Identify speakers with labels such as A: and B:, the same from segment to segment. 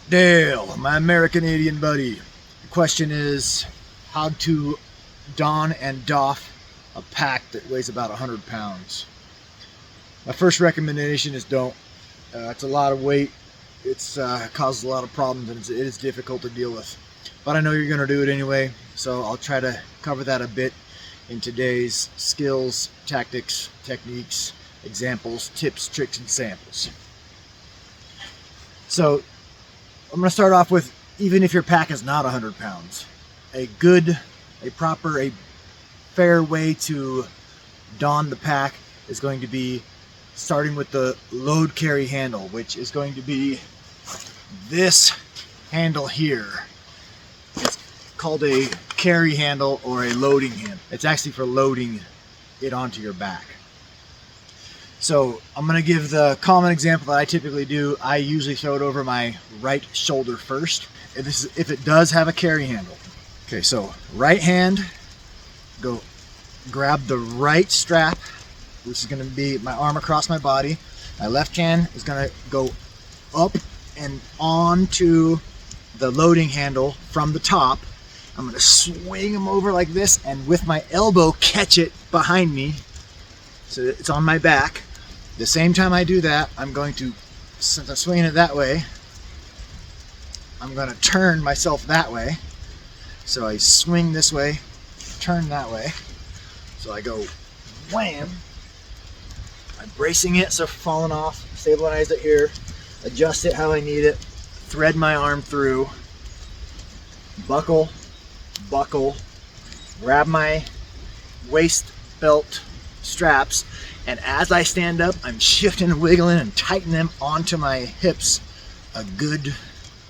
A: Dale, my American Indian buddy. The question is how to Donn and Doff a pack that weighs about 100 pounds. My first recommendation is don't. It's a lot of weight. It's causes a lot of problems, and it is difficult to deal with. But I know you're going to do it anyway, so I'll try to cover that a bit in today's skills, tactics, techniques, examples, tips, tricks, and samples. So I'm going to start off with, even if your pack is not 100 pounds, a fair way to don the pack is going to be starting with the load carry handle, which is going to be this handle here. It's called a carry handle or a loading handle. It's actually for loading it onto your back. So I'm going to give the common example that I typically do. I usually throw it over my right shoulder first, if it does have a carry handle. Okay, so right hand, go grab the right strap, which is going to be my arm across my body. My left hand is going to go up and onto the loading handle from the top. I'm going to swing them over like this, and with my elbow catch it behind me so that it's on my back. The same time I do that, I'm going to, since I'm swinging it that way, I'm going to turn myself that way. So I swing this way, turn that way. So I go wham. I'm bracing it so falling off, stabilize it here, adjust it how I need it, thread my arm through, buckle, grab my waist belt straps, and as I stand up, I'm shifting and wiggling and tightening them onto my hips.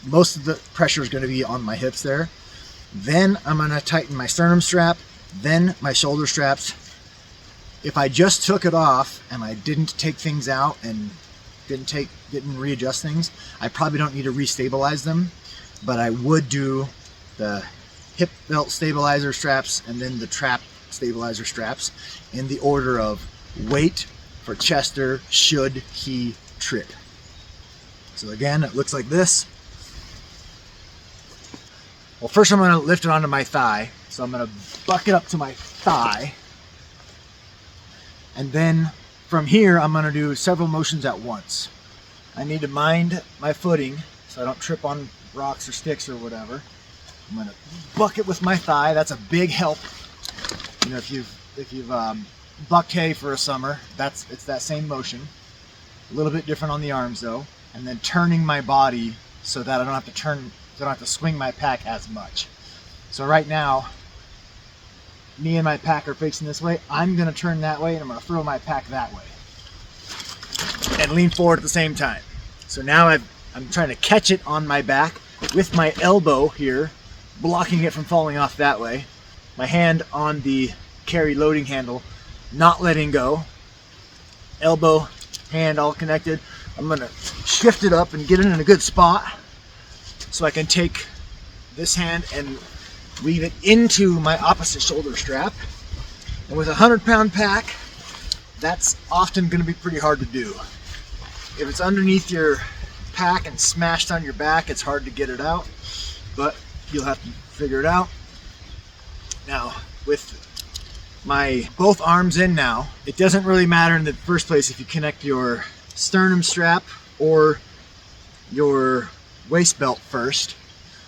A: Most of the pressure is going to be on my hips there. Then I'm going to tighten my sternum strap, then my shoulder straps. If I just took it off and I didn't take things out and didn't readjust things, I probably don't need to restabilize them, but I would do the hip belt stabilizer straps and then the trap stabilizer straps in the order of weight for Chester should he trip. So again, it looks like this. Well, first I'm going to lift it onto my thigh. So I'm going to buck it up to my thigh. And then from here, I'm going to do several motions at once. I need to mind my footing so I don't trip on rocks or sticks or whatever. I'm going to buck it with my thigh. That's a big help. You know, if you've bucked hay for a summer, it's that same motion. A little bit different on the arms though. And then turning my body so that I don't have to swing my pack as much. So right now, me and my pack are facing this way. I'm going to turn that way and I'm going to throw my pack that way. And lean forward at the same time. So now I'm trying to catch it on my back with my elbow here, blocking it from falling off that way. My hand on the carry loading handle, not letting go. Elbow, hand all connected. I'm going to shift it up and get it in a good spot so I can take this hand and weave it into my opposite shoulder strap. And with a 100-pound pack, that's often going to be pretty hard to do. If it's underneath your pack and smashed on your back, it's hard to get it out, but you'll have to figure it out. Now, with my both arms in now, it doesn't really matter in the first place if you connect your sternum strap or your waist belt first,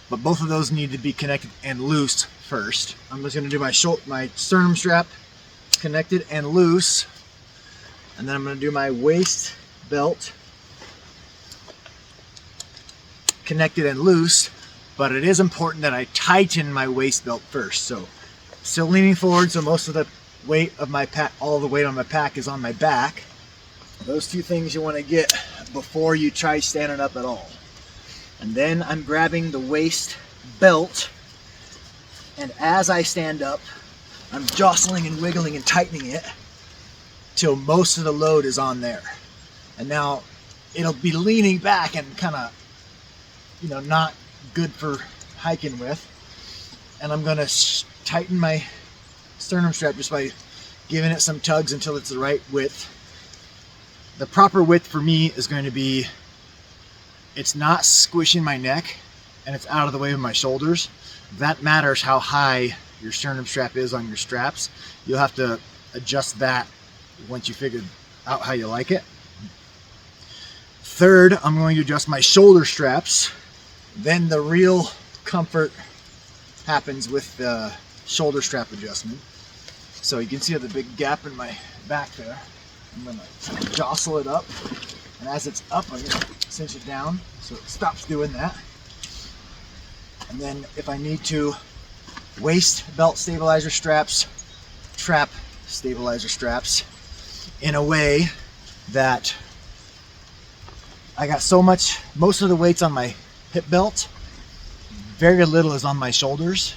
A: but both of those need to be connected and loose first. I'm just going to do my sternum strap connected and loose, and then I'm going to do my waist belt connected and loose, but it is important that I tighten my waist belt first. So still leaning forward, so most of the weight of my pack, all the weight on my pack is on my back. Those two things you want to get before you try standing up at all. And then I'm grabbing the waist belt, and as I stand up, I'm jostling and wiggling and tightening it till most of the load is on there. And now it'll be leaning back and kind of, not good for hiking with. And I'm going to tighten my sternum strap just by giving it some tugs until it's the right width. The proper width for me is going to be it's not squishing my neck and it's out of the way of my shoulders. That matters how high your sternum strap is on your straps. You'll have to adjust that once you figure out how you like it. Third, I'm going to adjust my shoulder straps. Then the real comfort happens with the shoulder strap adjustment. So you can see the big gap in my back there. I'm going to jostle it up, and as it's up, I'm going to cinch it down so it stops doing that. And then if I need to, waist belt stabilizer straps, trap stabilizer straps, in a way that I got so much, most of the weight's on my hip belt, very little is on my shoulders.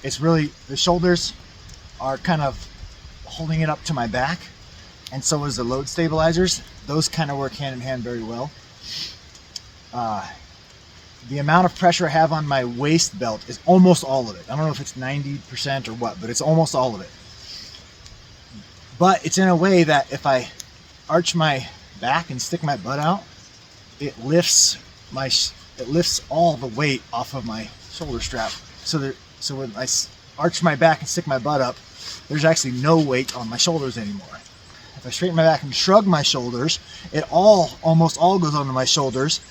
A: It's really, the shoulders are kind of holding it up to my back, and so is the load stabilizers. Those kind of work hand in hand very well. The amount of pressure I have on my waist belt is almost all of it. I don't know if it's 90% or what, but it's almost all of it. But it's in a way that if I arch my back and stick my butt out, it lifts all the weight off of my shoulder strap. So when I arch my back and stick my butt up, there's actually no weight on my shoulders anymore. If I straighten my back and shrug my shoulders, it almost all goes onto my shoulders.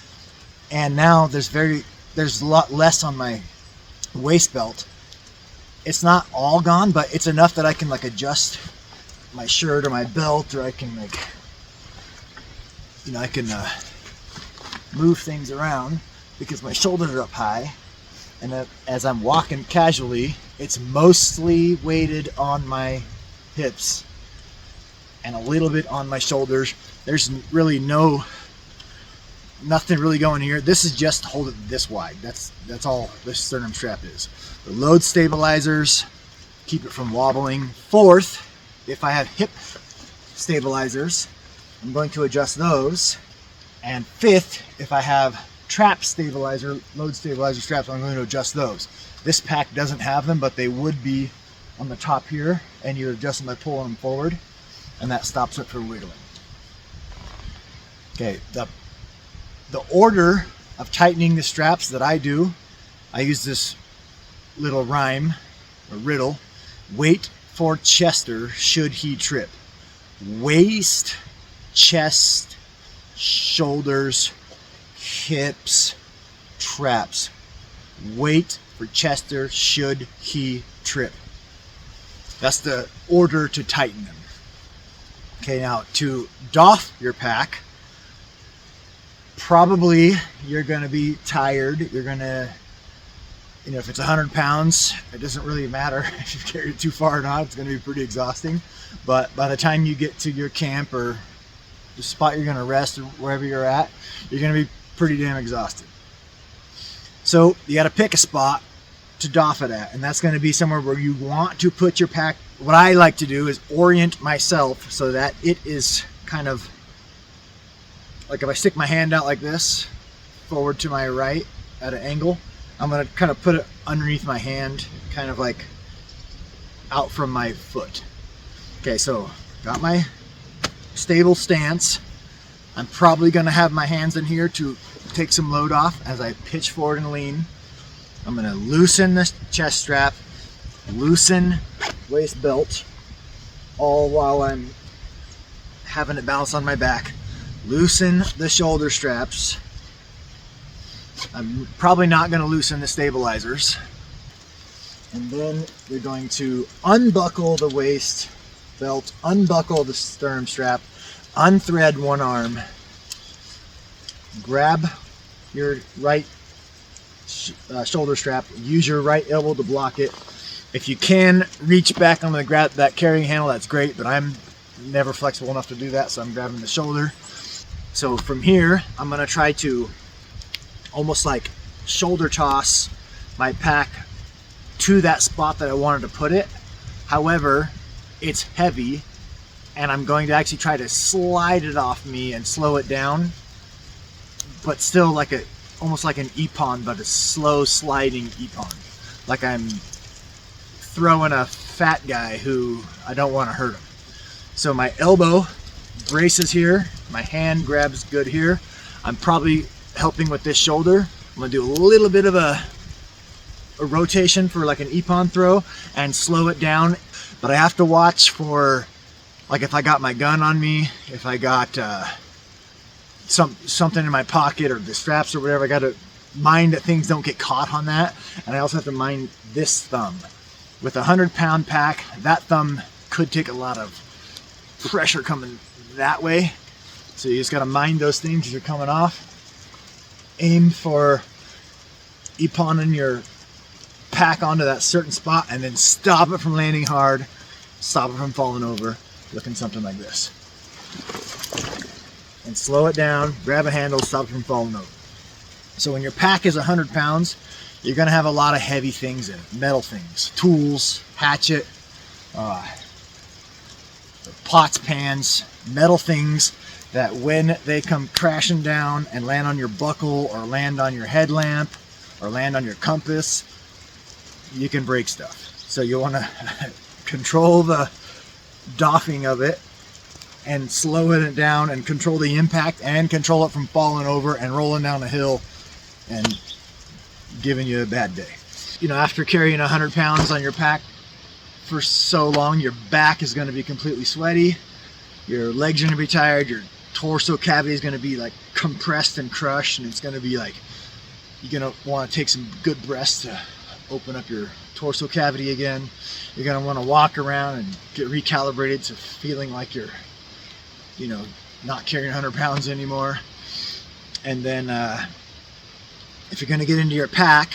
A: And now there's a lot less on my waist belt. It's not all gone, but it's enough that I can like adjust my shirt or my belt, or I can like, I can move things around because my shoulders are up high. And as I'm walking casually, it's mostly weighted on my hips and a little bit on my shoulders. There's really nothing really going here. This is just to hold it this wide. That's all this sternum strap is. The load stabilizers keep it from wobbling. Fourth, if I have hip stabilizers, I'm going to adjust those. And fifth, if I have trap stabilizer, load stabilizer straps, I'm going to adjust those. This pack doesn't have them, but they would be on the top here, and you adjust them by pulling them forward, and that stops it from wiggling. Okay, the order of tightening the straps that I do, I use this little rhyme or riddle: wait for Chester should he trip. Waist, chest, shoulders, hips, traps. Wait for Chester should he trip. That's the order to tighten them. Okay, now to doff your pack, probably you're going to be tired. You're going to, if it's 100 pounds, it doesn't really matter if you carry it too far or not. It's going to be pretty exhausting. But by the time you get to your camp or the spot you're going to rest or wherever you're at, you're going to be pretty damn exhausted. So you got to pick a spot to doff it at, and that's going to be somewhere where you want to put your pack. What I like to do is orient myself so that it is kind of like, if I stick my hand out like this forward to my right at an angle, I'm going to kind of put it underneath my hand, kind of like out from my foot. Okay, so got my stable stance. I'm probably going to have my hands in here to take some load off as I pitch forward and lean. I'm going to loosen the chest strap, loosen waist belt, all while I'm having it balance on my back. Loosen the shoulder straps. I'm probably not going to loosen the stabilizers. And then you're going to unbuckle the waist belt, unbuckle the sternum strap, unthread one arm, grab your right shoulder strap, use your right elbow to block it. If you can reach back, I'm going to grab that carrying handle, that's great, but I'm never flexible enough to do that, so I'm grabbing the shoulder. So from here, I'm going to try to almost like shoulder toss my pack to that spot that I wanted to put it. However, it's heavy, and I'm going to actually try to slide it off me and slow it down, but still like almost like an epon, but a slow sliding epon. Like I'm throwing a fat guy who I don't want to hurt him. So my elbow braces here, my hand grabs good here. I'm probably helping with this shoulder. I'm gonna do a little bit of a rotation for like an ippon throw and slow it down. But I have to watch for, like, if I got my gun on me, if I got something in my pocket or the straps or whatever, I got to mind that things don't get caught on that. And I also have to mind this thumb. With a 100-pound pack, that thumb could take a lot of pressure coming that way. So you just got to mind those things as you're coming off. Aim for ipponing your pack onto that certain spot and then stop it from landing hard, stop it from falling over, looking something like this. And slow it down, grab a handle, stop it from falling over. So when your pack is 100 pounds, you're going to have a lot of heavy things in it, metal things, tools, hatchet, pots, pans, metal things that when they come crashing down and land on your buckle or land on your headlamp or land on your compass, you can break stuff. So you want to control the doffing of it and slow it down and control the impact and control it from falling over and rolling down a hill and giving you a bad day. You know, after carrying 100 pounds on your pack for so long, your back is going to be completely sweaty, your legs are going to be tired, your torso cavity is going to be like compressed and crushed, and it's going to be like, you're going to want to take some good breaths to open up your torso cavity again. You're going to want to walk around and get recalibrated to feeling like you're, you know, not carrying 100 pounds anymore. And then if you're going to get into your pack,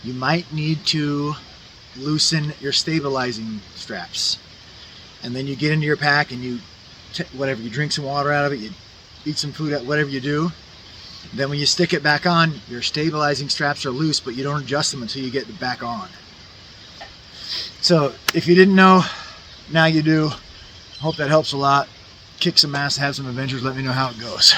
A: you might need to loosen your stabilizing straps. And then you get into your pack and you whatever, you drink some water out of it, you eat some food, whatever you do. Then when you stick it back on, your stabilizing straps are loose, but you don't adjust them until you get it back on. So if you didn't know, now you do. Hope that helps a lot. Kick some ass, have some adventures, let me know how it goes.